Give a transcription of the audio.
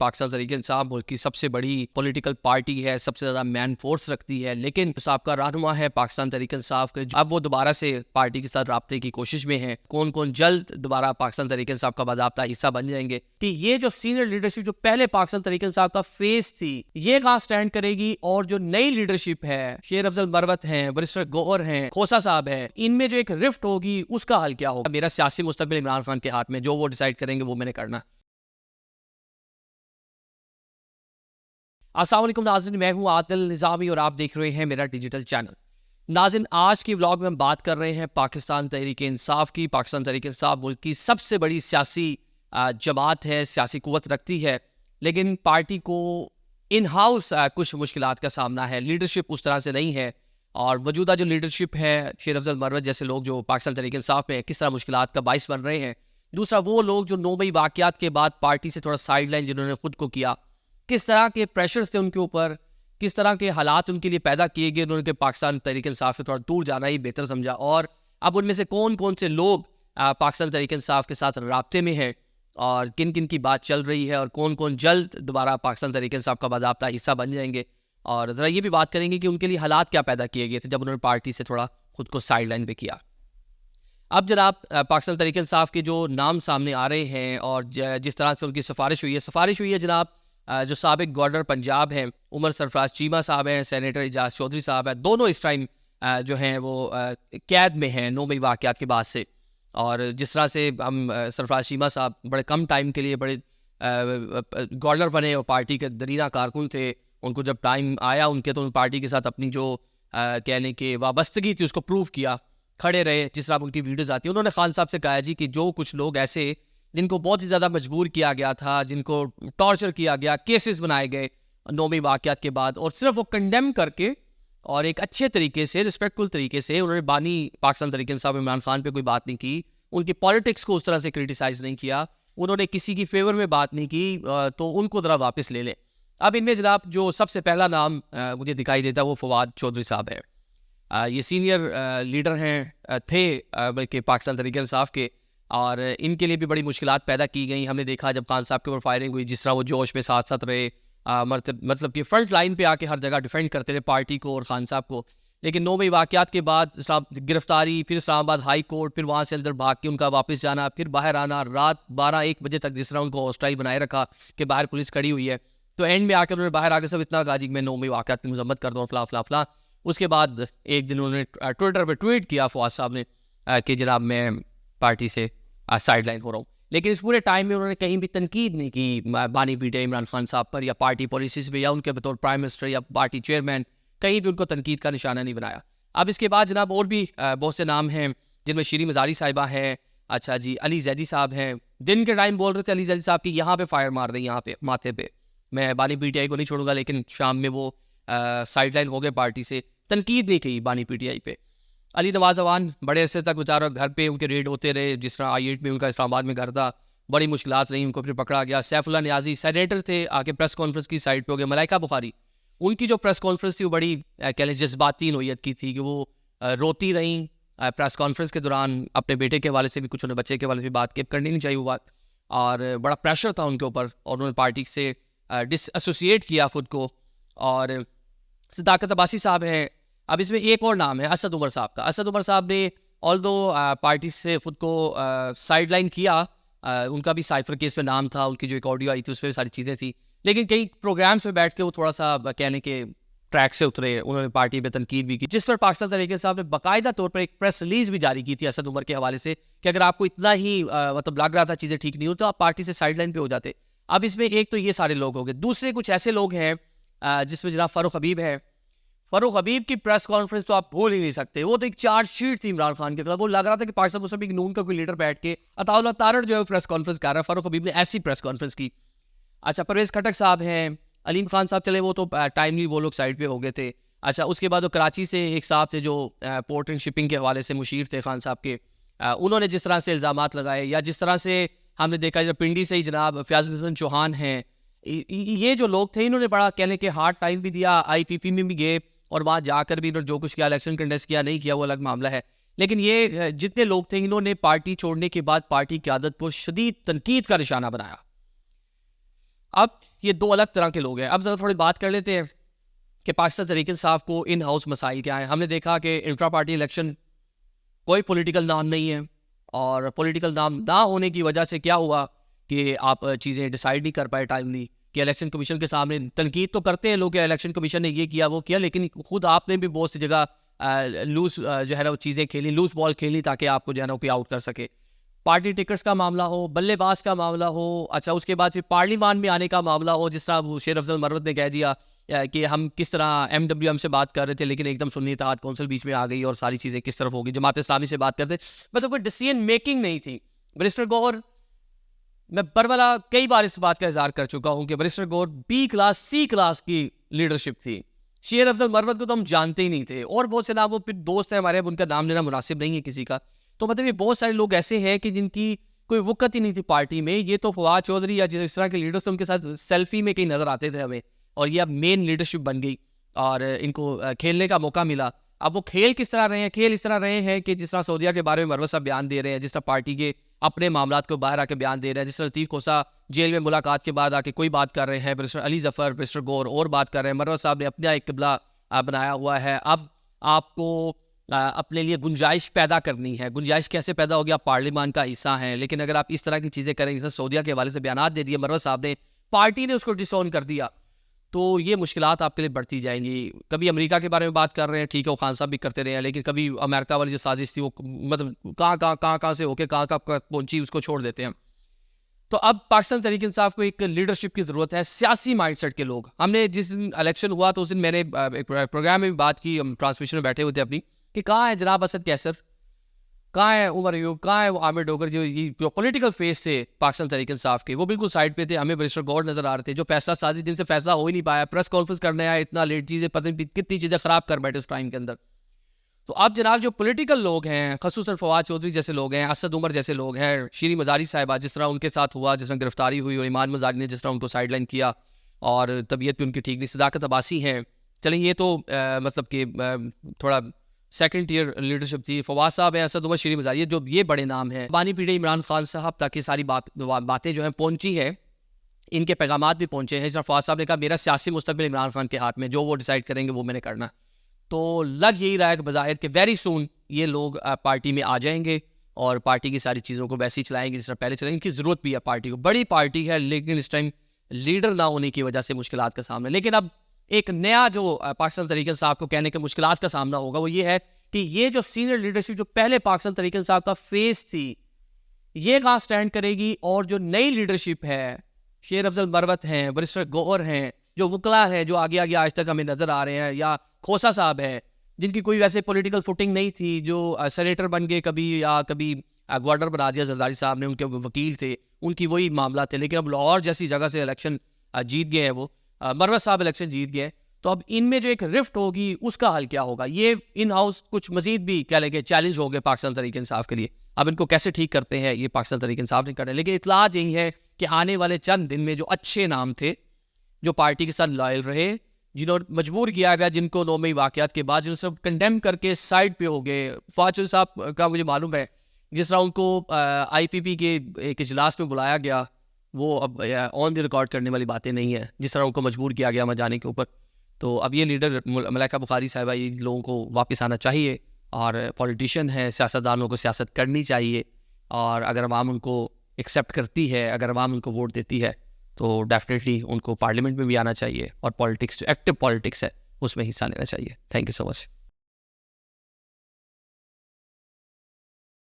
پاکستان تحریک انصاف ملک کی سب سے بڑی پولیٹیکل پارٹی ہے، سب سے زیادہ مین فورس رکھتی ہے، لیکن سابقہ رہنما ہے پاکستان تحریک انصاف کے، اب وہ دوبارہ سے پارٹی کے ساتھ رابطے کی کوشش میں ہیں۔ کون کون جلد دوبارہ پاکستان تحریک انصاف کا باضابطہ حصہ بن جائیں گے کہ یہ جو سینئر لیڈرشپ جو پہلے پاکستان تحریک انصاف کا فیس تھی، یہ کہاں سٹینڈ کرے گی، اور جو نئی لیڈرشپ ہے، شیر افضل مروت ہیں، برسٹر گوہر ہیں، کھوسا صاحب ہیں، ان میں جو ایک رفٹ ہوگی اس کا حل کیا ہوگا؟ میرا سیاسی مستقبل عمران خان کے ہاتھ میں، جو وہ ڈیسائیڈ کریں گے وہ میں نے کرنا۔ السلام علیکم ناظرین، میں ہوں عادل نظامی اور آپ دیکھ رہے ہیں میرا ڈیجیٹل چینل۔ ناظرین، آج کی ولاگ میں ہم بات کر رہے ہیں پاکستان تحریک انصاف کی۔ پاکستان تحریک انصاف ملک کی سب سے بڑی سیاسی جماعت ہے، سیاسی قوت رکھتی ہے، لیکن پارٹی کو ان ہاؤس کچھ مشکلات کا سامنا ہے، لیڈرشپ اس طرح سے نہیں ہے، اور موجودہ جو لیڈرشپ ہے، شیر افضل مروت جیسے لوگ جو پاکستان تحریک انصاف میں کس طرح مشکلات کا باعث بن رہے ہیں۔ دوسرا وہ لوگ جو 9 مئی واقعات کے بعد پارٹی سے تھوڑا سائڈ لائن جنہوں نے خود کو کیا، کس طرح کے پریشرز تھے ان کے اوپر، کس طرح کے حالات ان کے لیے پیدا کیے گئے، انہوں نے پاکستان تحریک انصاف سے تھوڑا دور جانا ہی بہتر سمجھا، اور اب ان میں سے کون کون سے لوگ پاکستان تحریک انصاف کے ساتھ رابطے میں ہیں، اور کن کن کی بات چل رہی ہے، اور کون کون جلد دوبارہ پاکستان تحریک انصاف کا باضابطہ حصہ بن جائیں گے، اور ذرا یہ بھی بات کریں گے کہ ان کے لیے حالات کیا پیدا کیے گئے تھے جب انہوں نے پارٹی سے تھوڑا خود کو سائڈ لائن پہ کیا۔ اب جناب پاکستان تحریک انصاف کے جو نام سامنے آ رہے ہیں اور جس طرح سے ان کی سفارش ہوئی ہے جناب، جو سابق گورنر پنجاب ہیں عمر سرفراز چیمہ صاحب ہیں، سینیٹر اعجاز چودھری صاحب ہیں، دونوں اس ٹائم جو ہیں وہ قید میں ہیں 9 مئی واقعات کے بعد سے، اور جس طرح سے ہم سرفراز چیمہ صاحب بڑے کم ٹائم کے لیے بڑے گورنر بنے اور پارٹی کے درینہ کارکن تھے، ان کو جب ٹائم آیا ان کے تو ان پارٹی کے ساتھ اپنی جو کہنے کہ وابستگی تھی اس کو پروف کیا، کھڑے رہے، جس طرح ان کی ویڈیوز آتی ہیں۔ انہوں نے خان صاحب سے کہا جی کہ جو کچھ لوگ ایسے جن کو بہت ہی زیادہ مجبور کیا گیا تھا، جن کو ٹارچر کیا گیا، کیسز بنائے گئے 9 مئی واقعات کے بعد، اور صرف وہ کنڈیم کر کے اور ایک اچھے طریقے سے، رسپیکٹفل طریقے سے، انہوں نے بانی پاکستان تحریک انصاف عمران خان پہ کوئی بات نہیں کی، ان کی پالیٹکس کو اس طرح سے کرٹیسائز نہیں کیا، انہوں نے کسی کی فیور میں بات نہیں کی، تو ان کو ذرا واپس لے لیں۔ اب ان میں جناب جو سب سے پہلا نام مجھے دکھائی دیتا ہے وہ فواد چودھری صاحب ہے۔ یہ سینئر لیڈر تھے بلکہ پاکستان تحریک انصاف کے، اور ان کے لیے بھی بڑی مشکلات پیدا کی گئیں۔ ہم نے دیکھا جب خان صاحب کے اوپر فائرنگ ہوئی، جس طرح وہ جوش میں ساتھ ساتھ رہے، مطلب کہ فرنٹ لائن پہ آ کے ہر جگہ ڈیفینڈ کرتے رہے پارٹی کو اور خان صاحب کو، لیکن 9 مئی واقعات کے بعد گرفتاری، پھر اسلام آباد ہائی کورٹ، پھر وہاں سے اندر بھاگ کے ان کا واپس جانا، پھر باہر آنا، رات 12-1 بجے تک جس طرح ان کو ہاسٹائل بنائے رکھا کہ باہر پولیس کھڑی ہوئی ہے، تو اینڈ میں آ کے انہوں نے باہر آ کے سب اتنا کہا جی میں 9 مئی واقعات کی مذمت کرتا ہوں فلاں فلاں فلاں۔ اس کے بعد ایک دن انہوں نے ٹویٹر پہ ٹویٹ کیا فواد صاحب نے کہ جناب میں پارٹی سے سائڈ لائن ہو رہا ہوں، لیکن اس پورے ٹائم میں انہوں نے کہیں بھی تنقید نہیں کی بانی پیٹے عمران خان صاحب پر، یا پارٹی پالیسیز پہ، یا ان کے بطور پرائم منسٹر یا پارٹی چیئرمین کہیں بھی ان کو تنقید کا نشانہ نہیں بنایا۔ اب اس کے بعد جناب اور بھی بہت سے نام ہیں جن میں شیریں مزاری صاحبہ ہیں، اچھا جی علی زیدی صاحب ہیں، دن کے ٹائم بول رہے تھے علی زیدی صاحب کی یہاں پہ فائر مار دیں، یہاں پہ ماتھے پہ، میں بانی پی ٹی آئی کو نہیں چھوڑوں گا، لیکن شام میں وہ سائڈ لائن ہو گئے پارٹی سے، تنقید نہیں کی بانی پی ٹی آئی پہ۔ علی نواز اوان بڑے عرصے تک بیچارہ گھر پہ ان کے ریڈ ہوتے رہے، جس طرح I-8 میں ان کا اسلام آباد میں گھر تھا، بڑی مشکلات رہی، ان کو پھر پکڑا گیا۔ سیف اللہ نیازی سینیٹر تھے، آ کے پریس کانفرنس کی سائڈ پہ ہو گئے۔ ملائکہ بخاری، ان کی جو پریس کانفرنس تھی وہ بڑی کہہ لیں جذباتی نوعیت کی تھی کہ وہ روتی رہیں پریس کانفرنس کے دوران، اپنے بیٹے کے حوالے سے بھی، کچھ انہیں بچے کے حوالے سے بھی بات کرنی نہیں چاہیے وہ بات، اور بڑا پریشر تھا ان کے اوپر، اور انہوں نے پارٹی سے ڈس ایسوسیٹ کیا خود کو۔ اور صداقت عباسی صاحب ہیں۔ اب اس میں ایک اور نام ہے اسد عمر صاحب کا۔ اسد عمر صاحب نے آلدو پارٹی سے خود کو سائڈ لائن کیا، ان کا بھی سائفر کیس میں نام تھا، ان کی جو ایک آڈیو آئی تھی اس پہ ساری چیزیں تھیں، لیکن کئی پروگرامس میں بیٹھ کے وہ تھوڑا سا کہنے کے ٹریک سے اترے، انہوں نے پارٹی پہ تنقید بھی کی، جس پر پاکستان تحریک انصاف نے باقاعدہ طور پر ایک پریس ریلیز بھی جاری کی تھی اسد عمر کے حوالے سے کہ اگر آپ کو اتنا ہی مطلب لگ رہا تھا چیزیں ٹھیک نہیں ہو تو آپ پارٹی سے سائڈ لائن پہ ہو جاتے۔ اب اس میں ایک تو یہ سارے لوگ ہو گئے، دوسرے کچھ ایسے لوگ ہیں جس میں جناب فاروق حبیب ہے۔ فاروق حبیب کی پریس کانفرنس تو آپ بھول ہی نہیں سکتے، وہ تو ایک چارج شیٹ تھی عمران خان کے خلاف، وہ لگ رہا تھا کہ پاکستان مسلم لیگ نون کا کوئی لیڈر بیٹھ کے عطاء اللہ تارڑ جو ہے پریس کانفرنس کر رہا ہے، فاروق حبیب نے ایسی پریس کانفرنس کی۔ اچھا پرویز کھٹک صاحب ہیں، علیم خان صاحب چلے وہ تو ٹائملی وہ لوگ سائڈ پہ ہو گئے تھے۔ اچھا اس کے بعد وہ کراچی سے ایک صاحب تھے جو پورٹ اینڈ شپنگ کے حوالے سے مشیر تھے خان صاحب کے، انہوں نے جس طرح سے الزامات لگائے، یا جس طرح سے ہم نے دیکھا جب پنڈی سے ہی جناب فیاض الحسن چوہان ہیں، یہ جو لوگ تھے انہوں نے بڑا کہنے کے ہارڈ ٹائم بھی دیا، IPP میں بھی گئے اور وہاں جا کر بھی انہوں نے جو کچھ کیا، الیکشن کنٹیسٹ کیا نہیں کیا وہ الگ معاملہ ہے، لیکن یہ جتنے لوگ تھے انہوں نے پارٹی چھوڑنے کے بعد پارٹی قیادت پر شدید تنقید کا نشانہ بنایا۔ اب یہ دو الگ طرح کے لوگ ہیں. اب ذرا تھوڑی بات کر لیتے ہیں کہ پاکستان تحریک انصاف کو ان ہاؤس مسائل کیا ہیں. ہم نے دیکھا کہ انٹرا پارٹی الیکشن کوئی پولیٹیکل نام نہیں ہے, اور پولیٹیکل نام نہ ہونے کی وجہ سے کیا ہوا کہ آپ چیزیں ڈیسائیڈ نہیں کر پائے ٹائملی, کہ الیکشن کمیشن کے سامنے تنقید تو کرتے ہیں لوگ کہ الیکشن کمیشن نے یہ کیا وہ کیا, لیکن خود آپ نے بھی بہت سی جگہ لوز جو ہے نا وہ چیزیں کھیلی, لوز بال کھیلی تاکہ آپ کو جو ہے نا وہ آؤٹ کر سکے. پارٹی ٹکٹس کا معاملہ ہو, بلے باز کا معاملہ ہو, اچھا اس کے بعد پھر پارلیمان میں آنے کا معاملہ ہو, جس طرح شیر افضل مروت نے کہہ دیا کہ ہم کس طرح MWM سے بات کر رہے تھے لیکن ایک دم سنی اتحاد کونسل بیچ میں آ گئی اور ساری چیزیں کس طرف ہوگی, جماعت اسلامی سے بات کرتے, مطلب کوئی ڈیسیژن میکنگ نہیں تھی. برسٹر گور, میں برولا کئی بار اس بات کا اظہار کر چکا ہوں کہ برسٹر گور B کلاس C کلاس کی لیڈرشپ تھی. شیر افضل مروت کو تو ہم جانتے ہی نہیں تھے, اور بہت سے نام وہ پھر دوست ہیں ہمارے, اب ان کا نام لینا مناسب نہیں ہے کسی کا, تو مطلب یہ بہت سارے لوگ ایسے ہیں کہ جن کی کوئی وقت ہی نہیں تھی پارٹی میں. یہ تو فواد چودھری یا جس طرح کے لیڈرز تھے ان کے ساتھ سیلفی میں کہیں نظر آتے تھے ہمیں, اور یہ اب مین لیڈرشپ بن گئی اور ان کو کھیلنے کا موقع ملا. اب وہ کھیل کس طرح رہے ہیں؟ کھیل اس طرح رہے ہیں کہ جس طرح سعودیہ کے بارے میں مروت صاحب بیان دے رہے ہیں, جس طرح پارٹی کے اپنے معاملات کو باہر آ کے بیان دے رہے ہیں, جس طرح لطیف کھوسہ جیل میں ملاقات کے بعد آ کے کوئی بات کر رہے ہیں, برسٹر علی ظفر, برسٹر گور اور بات کر رہے ہیں. مروت صاحب نے اپنا ایک قبلہ بنایا ہوا ہے. اب آپ کو اپنے لیے گنجائش پیدا کرنی ہے. گنجائش کیسے پیدا ہوگی؟ آپ پارلیمان کا حصہ ہیں, لیکن اگر آپ اس طرح کی چیزیں کریں, جیسے سعودیہ کے حوالے سے بیانات دے دیے مروت صاحب نے, پارٹی نے اس کو ڈس آن کر دیا, تو یہ مشکلات آپ کے لیے بڑھتی جائیں گی. کبھی امریکہ کے بارے میں بات کر رہے ہیں, ٹھیک ہے وہ خان صاحب بھی کرتے رہے ہیں, لیکن کبھی امریکہ والی جو سازش تھی وہ مطلب کہاں سے ہو کے کہاں پہنچی اس کو چھوڑ دیتے ہیں. تو اب پاکستان تحریک انصاف کو ایک لیڈرشپ کی ضرورت ہے, سیاسی مائنڈ سیٹ کے لوگ. ہم نے جس دن الیکشن ہوا تو اس دن میں نے ایک پروگرام میں بھی بات کی, ہم ٹرانسمیشن میں بیٹھے ہوئے تھے اپنی, کہ کہاں ہے جناب اسد کیسر, کہاں ہے عمر ایوب, کہاں ہے وہ عامر ڈوگر, جو پولیٹیکل فیس تھے پاکستان تحریک انصاف کے, وہ بالکل سائڈ پہ تھے. ہمیں برسٹر گور نظر آ رہے تھے جو فیصلہ سازی دن سے فیصلہ ہو ہی نہیں پایا, پریس کانفرنس کرنے آیا اتنا لیٹ, چیزیں پتہ نہیں کتنی چیزیں خراب کر بیٹھے اس ٹائم کے اندر. تو اب جناب جو پولیٹیکل لوگ ہیں, خصوصاً فواد چودھری جیسے لوگ ہیں, اسد عمر جیسے لوگ ہیں, شیریں مزاری صاحبہ جس طرح ان کے ساتھ ہوا, جس طرح گرفتاری ہوئی, اور ایمان مزاری نے جس طرح ان کو سائڈ لائن کیا اور طبیعت بھی ان کی ٹھیک نہیں, صداقت عباسی ہیں, چلیں یہ تو مطلب کہ تھوڑا سیکنڈ ٹیئر لیڈرشپ تھی. فواد صاحب ہیں, اسد عمر, شیریں مزاری, جو یہ بڑے نام ہیں. بانی پیڑے عمران خان صاحب تک یہ ساری باتیں جو ہیں پہنچی ہیں, ان کے پیغامات بھی پہنچے ہیں. جس فواد صاحب نے کہا میرا سیاسی مستقبل عمران خان کے ہاتھ میں, جو وہ ڈیسائیڈ کریں گے وہ میں نے کرنا. تو لگ یہی رہا ہے کہ بظاہر کہ ویری سون یہ لوگ پارٹی میں آ جائیں گے اور پارٹی کی ساری چیزوں کو ویسے ہی چلائیں گے جس طرح پہلے چلائیں. ان کی ضرورت بھی ہے پارٹی کو, بڑی پارٹی ہے لیکن اس ٹائم لیڈر نہ ہونے کی وجہ سے مشکلات کا سامنا. لیکن اب ایک نیا جو پاکستان تحریک انصاف کو کہنے کے مشکلات کا سامنا ہوگا وہ یہ ہے کہ یہ جو سینئر لیڈرشپ جو پہلے پاکستان تحریک انصاف کا فیس تھی, یہ کہاں سٹینڈ کرے گی, اور جو نئی لیڈرشپ ہے, شیر افضل مروت ہیں, برسٹر گور ہیں, جو وکلا ہیں جو آگے آج تک ہمیں نظر آ رہے ہیں, یا کھوسہ صاحب ہیں جن کی کوئی ویسے پولیٹیکل فوٹنگ نہیں تھی, جو سینیٹر بن گئے کبھی, یا کبھی گورنر بنا دیا زرداری صاحب نے, ان کے وکیل تھے, ان کی وہی معاملات تھے, لیکن اب لاہور جیسی جگہ سے الیکشن جیت گئے ہیں وہ, مروت صاحب الیکشن جیت گئے. تو اب ان میں جو ایک رفٹ ہوگی اس کا حل کیا ہوگا, یہ ان ہاؤس کچھ مزید بھی کہہ لیں گے چیلنج ہو گئے پاکستان تحریک انصاف کے لیے. اب ان کو کیسے ٹھیک کرتے ہیں یہ پاکستان تحریک انصاف نے کرنا ہے, لیکن اطلاعات یہی ہے کہ آنے والے چند دن میں جو اچھے نام تھے, جو پارٹی کے ساتھ لائل رہے, جنہوں مجبور کیا گیا, جن کو 9 مئی واقعات کے بعد جن سب کنڈیم کر کے سائڈ پہ ہو گئے. فواد چودھری صاحب کا مجھے معلوم ہے جس طرح ان کو IPP کے ایک اجلاس میں بلایا گیا, وہ اب آن دی ریکارڈ کرنے والی باتیں نہیں ہیں, جس طرح ان کو مجبور کیا گیا وہاں جانے کے اوپر. تو اب یہ لیڈر ملائکہ بخاری صاحبہ, یہ لوگوں کو واپس آنا چاہیے, اور پولیٹیشین ہیں, سیاستدانوں کو سیاست کرنی چاہیے, اور اگر عوام ان کو ایکسیپٹ کرتی ہے, اگر عوام ان کو ووٹ دیتی ہے, تو ڈیفینیٹلی ان کو پارلیمنٹ میں بھی آنا چاہیے, اور پالیٹکس جو ایکٹیو پالیٹکس ہے اس میں حصہ لینا چاہیے. Thank you so much.